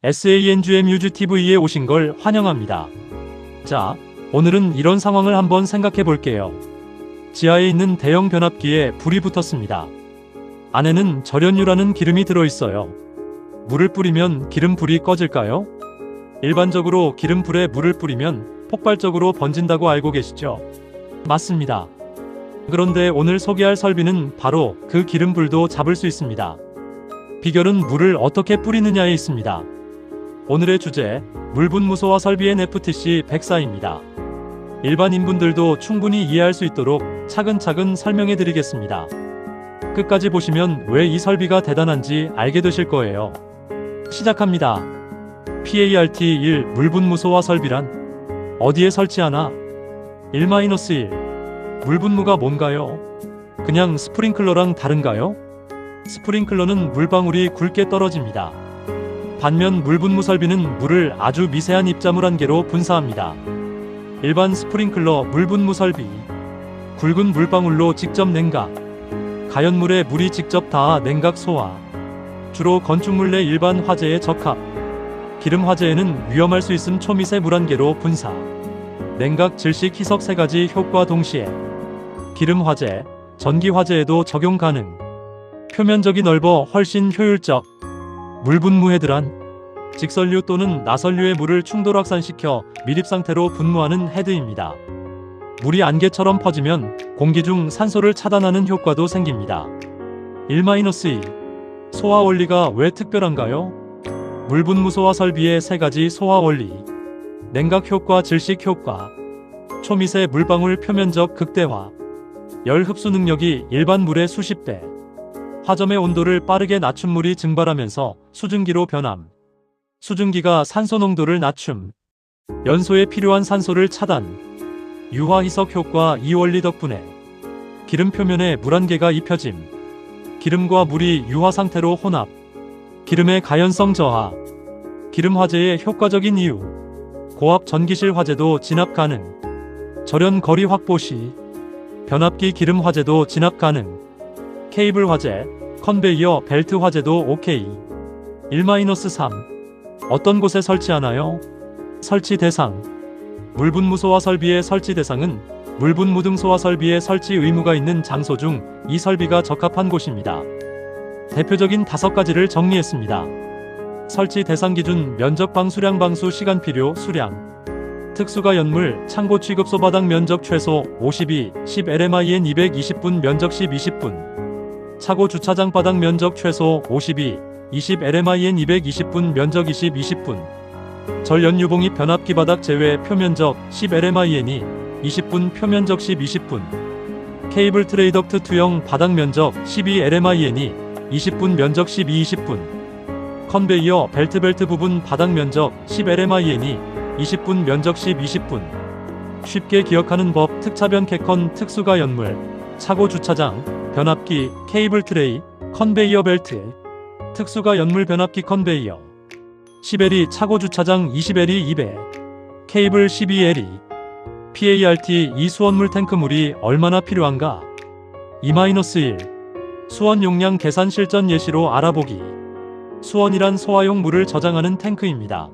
SANGMUGTV에 오신 걸 환영합니다. 자, 오늘은 이런 상황을 한번 생각해 볼게요. 지하에 있는 대형 변압기에 불이 붙었습니다. 안에는 절연유라는 기름이 들어있어요. 물을 뿌리면 기름불이 꺼질까요? 일반적으로 기름불에 물을 뿌리면 폭발적으로 번진다고 알고 계시죠? 맞습니다. 그런데 오늘 소개할 설비는 바로 그 기름불도 잡을 수 있습니다. 비결은 물을 어떻게 뿌리느냐에 있습니다. 오늘의 주제, 물분무소화 설비 NFT-C 104입니다. 일반인분들도 충분히 이해할 수 있도록 차근차근 설명해 드리겠습니다. 끝까지 보시면 왜 이 설비가 대단한지 알게 되실 거예요. 시작합니다. PART1 물분무소화 설비란 어디에 설치하나? 1-1 물분무가 뭔가요? 그냥 스프링클러랑 다른가요? 스프링클러는 물방울이 굵게 떨어집니다. 반면 물분무 설비는 물을 아주 미세한 입자물 한 개로 분사합니다. 일반 스프링클러 물분무 설비, 굵은 물방울로 직접 냉각, 가연물에 물이 직접 닿아 냉각 소화, 주로 건축물 내 일반 화재에 적합, 기름 화재에는 위험할 수 있음 초미세 물 한 개로 분사, 냉각, 질식, 희석 3가지 효과 동시에 기름 화재, 전기 화재에도 적용 가능, 표면적이 넓어 훨씬 효율적, 물분무 헤드란 직선류 또는 나선류의 물을 충돌 확산시켜 밀입 상태로 분무하는 헤드입니다. 물이 안개처럼 퍼지면 공기 중 산소를 차단하는 효과도 생깁니다. 1-2 소화 원리가 왜 특별한가요? 물분무 소화 설비의 3가지 소화 원리, 냉각 효과, 질식 효과, 초미세 물방울 표면적 극대화, 열 흡수 능력이 일반 물의 수십 배, 화점의 온도를 빠르게 낮춘 물이 증발하면서 수증기로 변함, 수증기가 산소 농도를 낮춤, 연소에 필요한 산소를 차단, 유화 희석 효과. 이 원리 덕분에 기름 표면에 물 한 개가 입혀짐, 기름과 물이 유화 상태로 혼합, 기름의 가연성 저하, 기름 화재의 효과적인 이유, 고압 전기실 화재도 진압 가능, 절연 거리 확보 시 변압기 기름 화재도 진압 가능, 케이블 화재, 컨베이어 벨트 화재도 OK. 1-3 어떤 곳에 설치하나요? 설치 대상, 물분무 소화 설비의 설치 대상은 물분무 등 소화 설비의 설치 의무가 있는 장소 중 이 설비가 적합한 곳입니다. 대표적인 5가지를 정리했습니다. 설치 대상 기준: 면적, 방수량, 방수 시간, 필요 수량, 특수가 연물, 창고 취급 소바닥 면적 최소 52, 10 LMIN 220분 면적 10, 20분, 차고 주차장 바닥 면적 최소 52, 20 LMIN 220분 면적 20, 20분, 절연유봉이 변압기 바닥 제외 표면적 10 LMIN이 20분 표면적 10, 20분, 케이블 트레이 덕트 투영 바닥 면적 12 LMIN이 20분 면적 12, 20분, 컨베이어 벨트 부분 바닥 면적 10 LMIN이 20분 면적 10, 20분. 쉽게 기억하는 법: 특차변 캐컨, 특수가 연물, 차고 주차장, 변압기, 케이블 트레이, 컨베이어 벨트, 특수가 연물 변압기 컨베이어, 10L이 차고 주차장, 20L이 2배, 케이블 12L이. PART 이 수원물 탱크 물이 얼마나 필요한가? 2-1 수원 용량 계산 실전 예시로 알아보기. 수원이란 소화용 물을 저장하는 탱크입니다.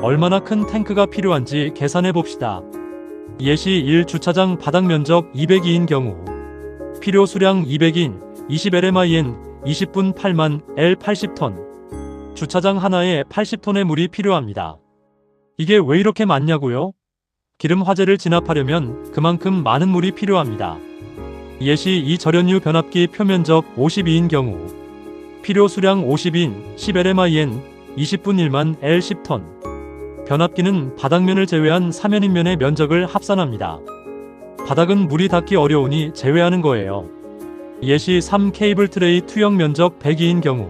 얼마나 큰 탱크가 필요한지 계산해 봅시다. 예시 1. 주차장 바닥 면적 202인 경우 필요 수량 200인 20 LMIN 20분 8만 L 80톤. 주차장 하나에 80톤의 물이 필요합니다. 이게 왜 이렇게 많냐고요? 기름 화재를 진압하려면 그만큼 많은 물이 필요합니다. 예시 2. 절연유 변압기 표면적 52인 경우 필요 수량 50인 10 LMIN 20분 1만 L 10톤. 변압기는 바닥면을 제외한 사면인면의 면적을 합산합니다. 바닥은 물이 닿기 어려우니 제외하는 거예요. 예시 3. 케이블 트레이 투영 면적 102인 경우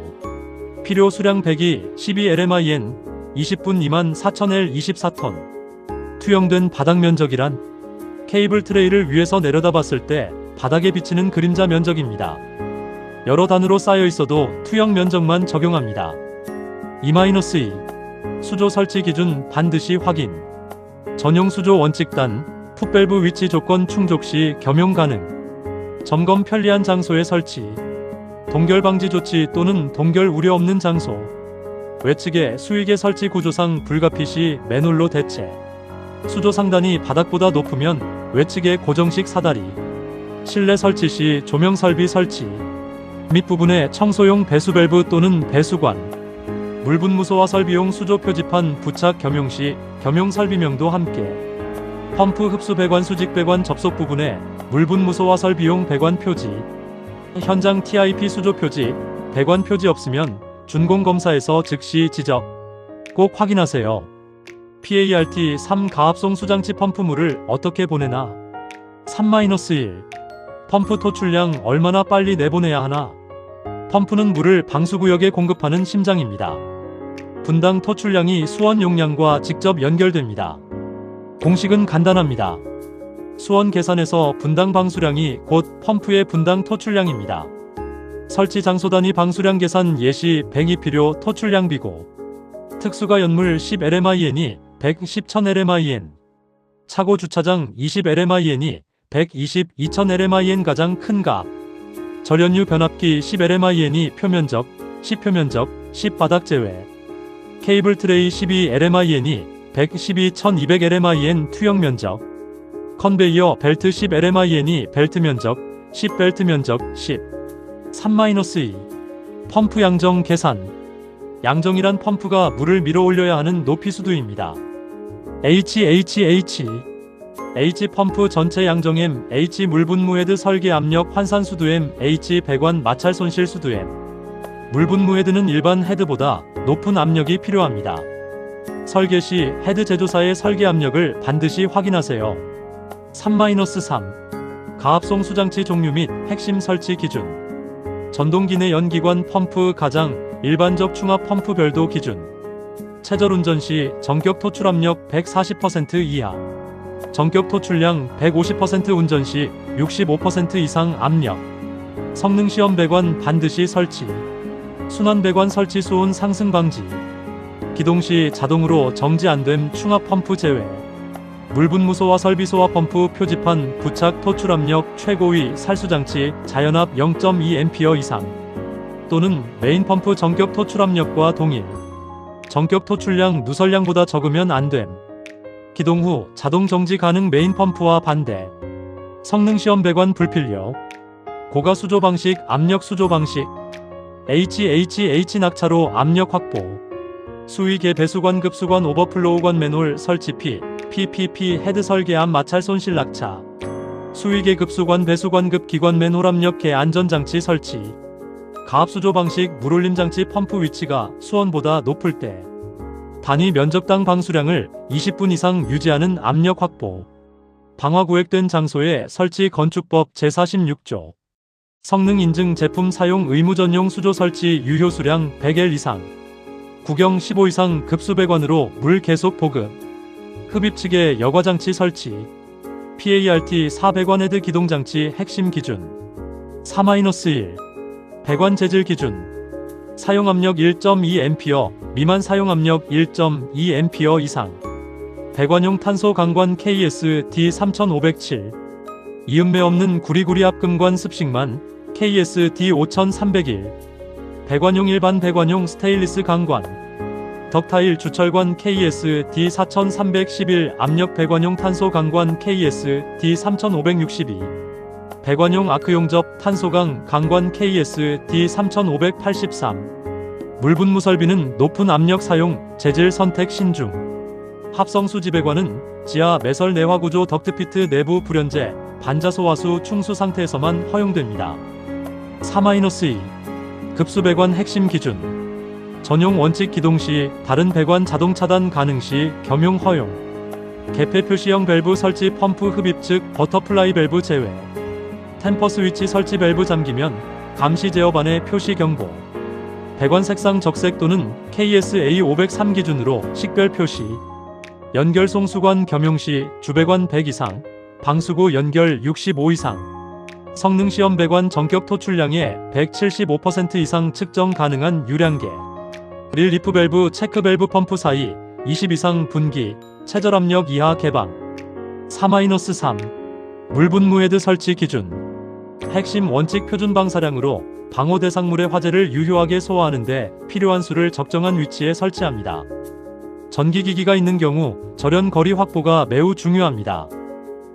필요 수량 102 12 LMIN 20분 2만 4천 L 24톤. 투영된 바닥 면적이란 케이블 트레이를 위에서 내려다 봤을 때 바닥에 비치는 그림자 면적입니다. 여러 단으로 쌓여 있어도 투영 면적만 적용합니다. 2-2 수조 설치 기준 반드시 확인. 전용 수조 원칙단, 풋밸브 위치 조건 충족 시 겸용 가능. 점검 편리한 장소에 설치. 동결 방지 조치 또는 동결 우려 없는 장소. 외측의 수위계 설치 구조상 불가피 시 맨홀로 대체. 수조 상단이 바닥보다 높으면 외측의 고정식 사다리. 실내 설치 시 조명 설비 설치. 밑부분에 청소용 배수 밸브 또는 배수관. 물분무소와 설비용 수조 표지판 부착 겸용 시 겸용 설비명도 함께. 펌프 흡수 배관 수직 배관 접속 부분에 물분무소와 설비용 배관 표지. 현장 TIP 수조 표지, 배관 표지 없으면 준공검사에서 즉시 지적. 꼭 확인하세요. PART3 가압송 수장치 펌프물을 어떻게 보내나? 3-1. 펌프 토출량 얼마나 빨리 내보내야 하나? 펌프는 물을 방수구역에 공급하는 심장입니다. 분당 토출량이 수원 용량과 직접 연결됩니다. 공식은 간단합니다. 수원 계산에서 분당 방수량이 곧 펌프의 분당 토출량입니다. 설치 장소 단위 방수량 계산 예시 100이 필요 토출량비고. 특수가 연물 10LMIN이 110,000LMIN. 차고 주차장 20LMIN이 120,000LMIN 가장 큰 값. 절연유 변압기 10LMIN이 표면적, 10표면적, 10바닥 제외. 케이블 트레이 12LMIN이 112,200LMIN 투영 면적. 컨베이어 벨트 10LMIN이 벨트 면적, 10벨트 면적, 10. 3-2. 펌프 양정 계산. 양정이란 펌프가 물을 밀어 올려야 하는 높이 수두입니다. H 펌프 전체 양정 H 물분무 헤드 설계 압력 환산 수두 H 배관 마찰 손실 수두 물분무 헤드는 일반 헤드보다 높은 압력이 필요합니다. 설계 시 헤드 제조사의 설계 압력을 반드시 확인하세요. 3-3. 가압송 수장치 종류 및 핵심 설치 기준. 전동기 내 연기관 펌프 가장 일반적 충합 펌프 별도 기준. 체절 운전 시 전격 토출 압력 140% 이하. 전격 토출량 150% 운전 시 65% 이상 압력. 성능 시험 배관 반드시 설치. 순환 배관 설치 수온 상승 방지. 기동 시 자동으로 정지 안됨 충합 펌프 제외. 물분무소와 설비소와 펌프 표지판 부착 토출 압력 최고위 살수장치 자연압 0.2A 이상 또는 메인 펌프 전격 토출 압력과 동일. 전격 토출량 누설량보다 적으면 안됨. 기동 후 자동 정지 가능 메인 펌프와 반대. 성능 시험 배관 불필요. 고가 수조 방식 압력 수조 방식. HHH 낙차로 압력 확보. 수위계 배수관 급수관 오버플로우관 맨홀 설치 PPP 헤드 설계암 마찰 손실 낙차. 수위계 급수관 배수관급 기관 맨홀 압력계 안전장치 설치. 가압수조 방식 물올림 장치 펌프 위치가 수원보다 높을 때 단위 면적당 방수량을 20분 이상 유지하는 압력 확보. 방화 구획된 장소에 설치 건축법 제46조. 성능 인증 제품 사용 의무 전용 수조 설치 유효 수량 100L 이상. 구경 15 이상 급수배관으로 물 계속 보급. 흡입 측에 여과장치 설치. PART4 배관 헤드 기동장치 핵심 기준. 4-1. 배관 재질 기준. 사용압력 1.2A 미만 사용압력 1.2A 이상. 배관용 탄소 강관 KS D3507. 이음매 없는 구리구리 합금관 습식만 KS D5301. 배관용 일반 배관용 스테인리스 강관. 덕타일 주철관 KS D4311 압력 배관용 탄소 강관 KS D3562 배관용 아크용접 탄소강 강관 KS D3583 물분무 설비는 높은 압력 사용 재질 선택 신중. 합성 수지 배관은 지하 매설 내화 구조 덕트피트 내부 불연제 반자소 와수 충수 상태에서만 허용됩니다. 3-2 급수 배관 핵심 기준. 전용 원칙 기동 시 다른 배관 자동 차단 가능 시 겸용 허용. 개폐 표시형 밸브 설치 펌프 흡입 측 버터플라이 밸브 제외. 템퍼 스위치 설치 밸브 잠기면 감시 제어반의 표시 경고. 배관 색상 적색 또는 KSA503 기준으로 식별 표시. 연결 송수관 겸용 시 주배관 100 이상, 방수구 연결 65 이상. 성능 시험 배관 전격 토출량의 175% 이상 측정 가능한 유량계. 릴 리프 밸브 체크 밸브 펌프 사이 20 이상 분기, 체절 압력 이하 개방. 3-3 물분무 헤드 설치 기준. 핵심 원칙 표준 방사량으로 방호 대상물의 화재를 유효하게 소화하는 데 필요한 수를 적정한 위치에 설치합니다. 전기기기가 있는 경우 절연 거리 확보가 매우 중요합니다.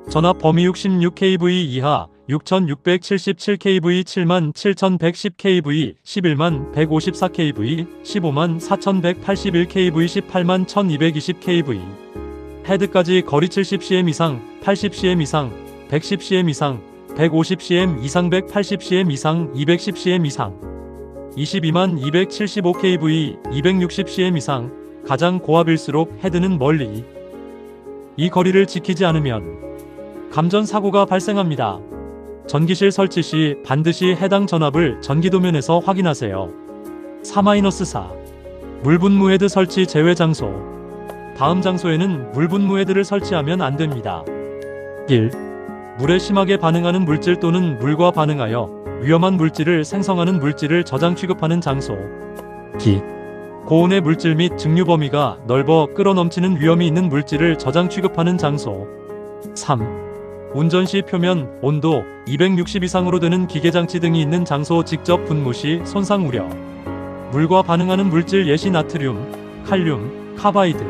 전압 범위 66kV 이하 6677kV 77110kV 11154kV 154,181kV 181,1220kV 헤드까지 거리 70cm 이상 80cm 이상 110cm 이상 150cm 이상 180cm 이상 210cm 이상 22275kV 260cm 이상 가장 고압일수록 헤드는 멀리 이 거리를 지키지 않으면 감전 사고가 발생합니다. 전기실 설치 시 반드시 해당 전압을 전기도면에서 확인하세요. 4-4. 물분무 헤드 설치 제외 장소. 다음 장소에는 물분무 헤드를 설치하면 안 됩니다. 1. 물에 심하게 반응하는 물질 또는 물과 반응하여 위험한 물질을 생성하는 물질을 저장 취급하는 장소. 2. 고온의 물질 및 증류 범위가 넓어 끌어넘치는 위험이 있는 물질을 저장 취급하는 장소. 3. 운전 시 표면 온도 260 이상으로 되는 기계장치 등이 있는 장소 직접 분무 시 손상 우려. 물과 반응하는 물질 예시 나트륨, 칼륨, 카바이드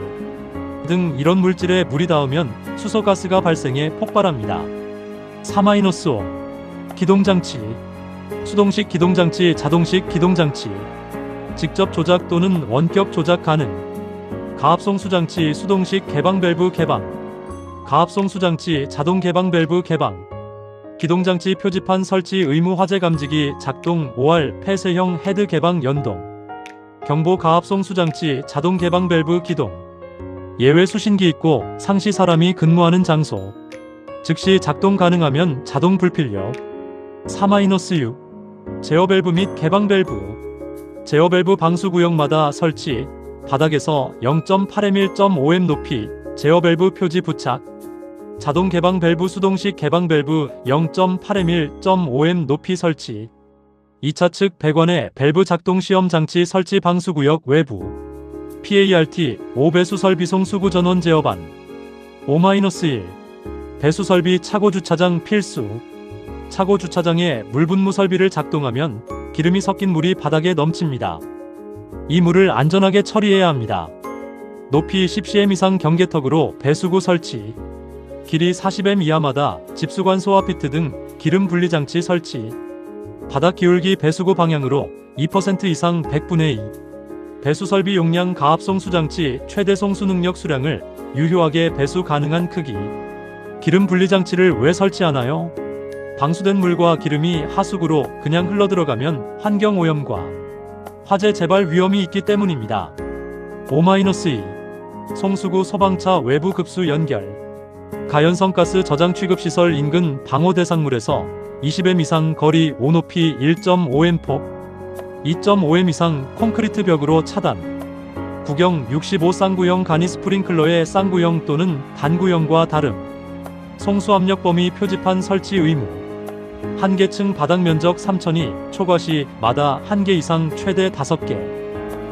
등 이런 물질에 물이 닿으면 수소가스가 발생해 폭발합니다. 4-5. 기동장치. 수동식 기동장치, 자동식 기동장치. 직접 조작 또는 원격 조작 가능. 가압송 수장치, 수동식 개방 밸브 개방. 가압송 수장치, 자동 개방 밸브 개방. 기동장치 표지판 설치 의무 화재 감지기 작동 5R 폐쇄형 헤드 개방 연동. 경보 가압송 수장치, 자동 개방 밸브 기동. 예외 수신기 있고 상시 사람이 근무하는 장소. 즉시 작동 가능하면 자동 불필요. 4-6. 제어 밸브 및 개방 밸브. 제어 밸브 방수 구역마다 설치. 바닥에서 0.8m 1.5m 높이 제어 밸브 표지 부착. 자동 개방 밸브 수동식 개방 밸브 0.8m 1.5m 높이 설치. 2차 측 배관에 밸브 작동 시험 장치 설치 방수구역 외부. PART 5배수 설비 송수구 전원 제어반. 5-1. 배수 설비 차고 주차장 필수. 차고 주차장에 물분무 설비를 작동하면 기름이 섞인 물이 바닥에 넘칩니다. 이 물을 안전하게 처리해야 합니다. 높이 10cm 이상 경계턱으로 배수구 설치. 길이 40m 이하마다 집수관 소화피트 등 기름 분리장치 설치. 바닥 기울기 배수구 방향으로 2% 이상 100분의 2. 배수 설비 용량 가압송 수장치 최대 송수 능력 수량을 유효하게 배수 가능한 크기. 기름 분리장치를 왜 설치하나요? 방수된 물과 기름이 하수구로 그냥 흘러들어가면 환경오염과 화재 재발 위험이 있기 때문입니다. 5-2. 송수구 소방차 외부 급수 연결. 가연성 가스 저장 취급시설 인근 방호 대상물에서 20m 이상 거리 5높이 1.5m 폭 2.5m 이상 콘크리트 벽으로 차단. 구경 65 쌍구형 간이 스프링클러의 쌍구형 또는 단구형과 다름. 송수압력 범위 표지판 설치 의무. 한 개층 바닥 면적 3,000이 초과시 마다 1개 이상 최대 5개.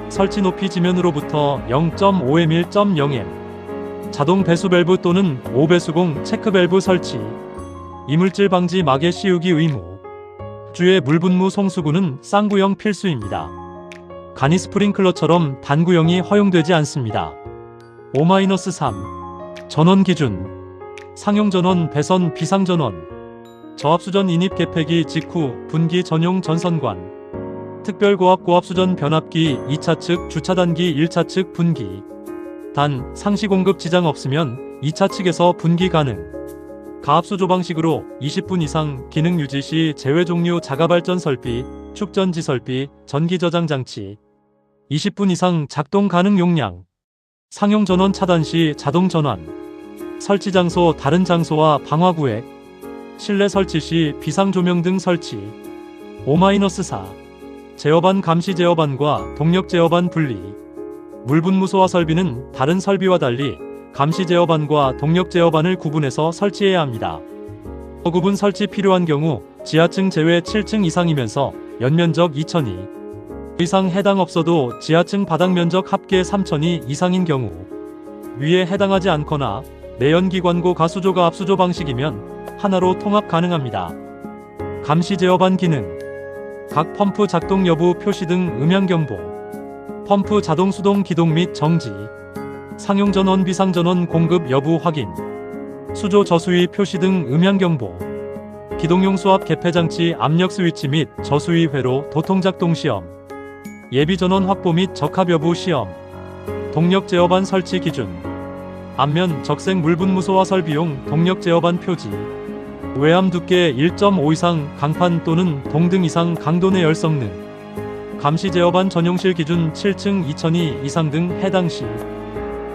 설치 높이 지면으로부터 0.5m 1.0m. 자동 배수 밸브 또는 5배수공 체크 밸브 설치. 이물질 방지 마개 씌우기 의무. 주의 물분무 송수구는 쌍구형 필수입니다. 간이 스프링클러처럼 단구형이 허용되지 않습니다. 5-3. 전원 기준. 상용 전원, 배선, 비상 전원. 저압수전 인입 개폐기 직후 분기 전용 전선관. 특별고압 고압수전 변압기 2차 측 주차단기 1차 측 분기. 단 상시 공급 지장 없으면 2차 측에서 분기 가능. 가압수조 방식으로 20분 이상 기능 유지 시 제외 종류 자가발전 설비, 축전지 설비, 전기 저장 장치. 20분 이상 작동 가능 용량. 상용 전원 차단 시 자동 전환. 설치 장소 다른 장소와 방화구획. 실내 설치 시 비상 조명 등 설치. 5-4. 제어반 감시 제어반과 동력 제어반 분리. 물분무 소화 설비는 다른 설비와 달리 감시 제어반과 동력 제어반을 구분해서 설치해야 합니다. 구분 설치 필요한 경우 지하층 제외 7층 이상이면서 연면적 2,000이 이상 해당 없어도 지하층 바닥 면적 합계 3,000이 이상인 경우, 위에 해당하지 않거나 내연기관고 가수조가 압수조 방식이면 하나로 통합 가능합니다. 감시 제어반 기능. 각 펌프 작동 여부 표시 등 음향경보, 펌프 자동 수동 기동 및 정지, 상용전원 비상전원 공급 여부 확인, 수조 저수위 표시 등 음향경보, 기동용 수압 개폐장치 압력 스위치 및 저수위 회로 도통작동 시험, 예비전원 확보 및 적합 여부 시험, 동력 제어반 설치 기준, 앞면 적색 물분무소화 설비용 동력 제어반 표지, 외암 두께 1.5 이상 강판 또는 동등 이상 강도 내열 성능, 감시 제어반 전용실 기준 7층 2002 이상 등 해당 시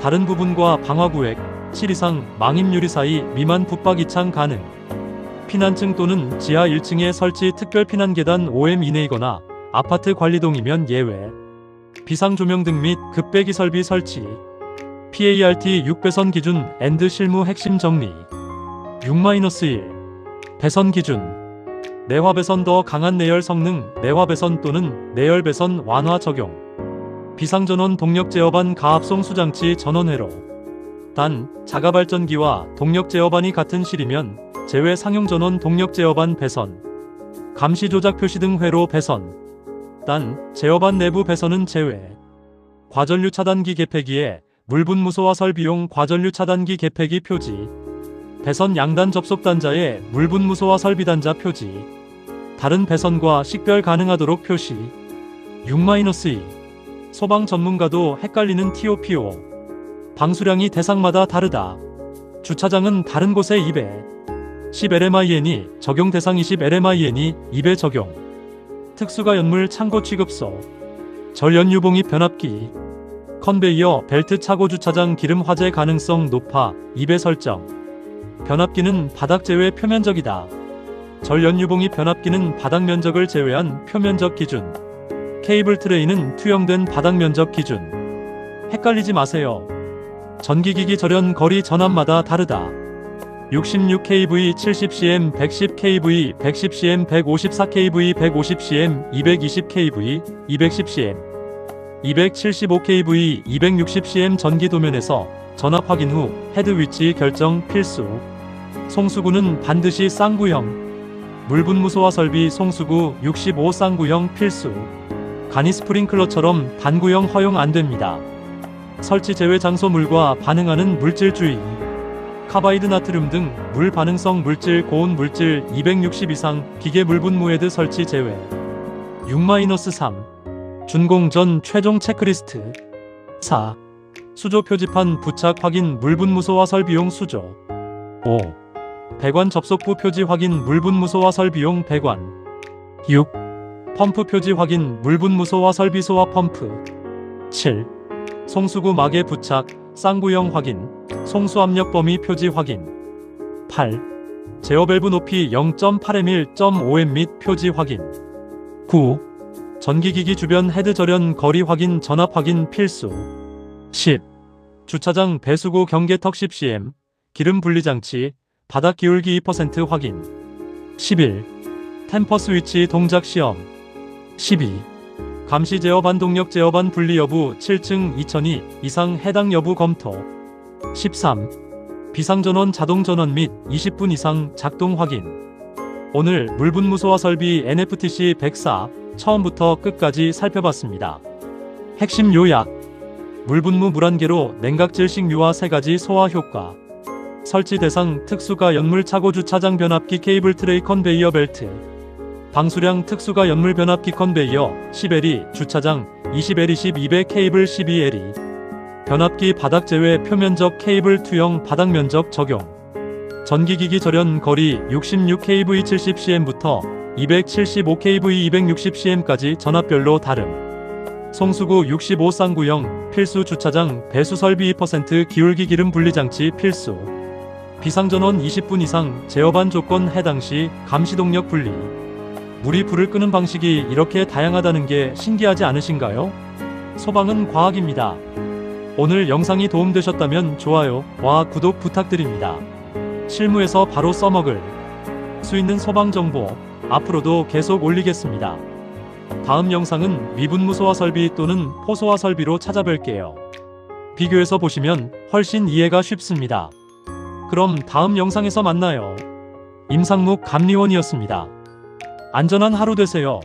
다른 부분과 방화구획 7 이상 망임 유리 사이 미만 붙박 이창 가능. 피난층 또는 지하 1층에 설치 특별 피난 계단 5m 이내이거나 아파트 관리동이면 예외. 비상조명 등 및 급배기 설비 설치. PART 6배선 기준 엔드 실무 핵심 정리. 6-1 배선 기준. 내화 배선 더 강한 내열 성능 내화 배선 또는 내열 배선 완화 적용. 비상전원 동력 제어반 가압송 수장치 전원회로. 단, 자가발전기와 동력 제어반이 같은 실이면 제외 상용전원 동력 제어반 배선, 감시 조작 표시 등 회로 배선. 단, 제어반 내부 배선은 제외. 과전류 차단기 개폐기에 물분무소화 설비용 과전류 차단기 개폐기 표지. 배선 양단 접속 단자에 물분무소화 설비 단자 표지. 다른 배선과 식별 가능하도록 표시. 6-2 소방 전문가도 헷갈리는 TOPO. 방수량이 대상마다 다르다. 주차장은 다른 곳에 2배. 10 LMIN이 적용 대상 20 LMIN이 2배 적용. 특수가 연물 창고 취급소. 절연유봉입 변압기. 컨베이어 벨트 차고 주차장 기름 화재 가능성 높아 2배 설정. 변압기는 바닥 제외 표면적이다. 절연유봉입 변압기는 바닥 면적을 제외한 표면적 기준. 케이블 트레이는 투영된 바닥 면적 기준. 헷갈리지 마세요. 전기기기 절연 거리 전압마다 다르다. 66kV 70cm 110kV 110cm 154kV 150cm 220kV 210cm 275kV 260cm 전기 도면에서 전압 확인 후 헤드 위치 결정 필수. 송수구는 반드시 쌍구형. 물분무소화 설비 송수구 65 쌍구형 필수. 간이 스프링클러처럼 단구형 허용 안됩니다. 설치 제외 장소 물과 반응하는 물질 주의. 카바이드 나트륨 등 물 반응성 물질 고온 물질 260 이상 기계 물분무 헤드 설치 제외. 6-3 준공 전 최종 체크리스트. 4. 수조 표지판 부착 확인 물분무소화 설비용 수조. 5. 배관 접속부 표지 확인 물분무소화 설비용 배관. 6. 펌프 표지 확인 물분무소화 설비 소화 펌프. 7. 송수구 막에 부착 쌍구형 확인 송수압력 범위 표지 확인. 8. 제어 밸브 높이 0.8m 1.5m 및 표지 확인. 9. 전기기기 주변 헤드 절연 거리 확인 전압 확인 필수. 10. 주차장 배수구 경계턱 10cm 기름 분리장치 바닥 기울기 2% 확인. 11. 템퍼 스위치 동작 시험. 12. 감시 제어반 동력 제어반 분리 여부 7층 2002 이상 해당 여부 검토. 13. 비상전원 자동전원 및 20분 이상 작동 확인. 오늘 물분무소화 설비 NFTC 104 처음부터 끝까지 살펴봤습니다. 핵심 요약. 물분무 물안개로 냉각질 식유화 3가지 소화 효과. 설치 대상 특수가 연물 차고 주차장 변압기 케이블 트레이 컨베이어 벨트. 방수량 특수가 연물 변압기 컨베이어 10L 주차장 20L 22배 케이블 12L. 변압기 바닥 제외 표면적 케이블 투영 바닥 면적 적용. 전기기기 절연 거리 66kV 70cm부터 275kV 260cm까지 전압별로 다름. 송수구 65 쌍구형 필수. 주차장 배수 설비 2% 기울기 기름 분리장치 필수. 비상전원 20분 이상 제어반 조건 해당 시 감시동력 분리. 물이 불을 끄는 방식이 이렇게 다양하다는 게 신기하지 않으신가요? 소방은 과학입니다. 오늘 영상이 도움되셨다면 좋아요와 구독 부탁드립니다. 실무에서 바로 써먹을 수 있는 소방 정보 앞으로도 계속 올리겠습니다. 다음 영상은 미분무소화 설비 또는 포소화 설비로 찾아뵐게요. 비교해서 보시면 훨씬 이해가 쉽습니다. 그럼 다음 영상에서 만나요. 임상묵 감리원이었습니다. 안전한 하루 되세요.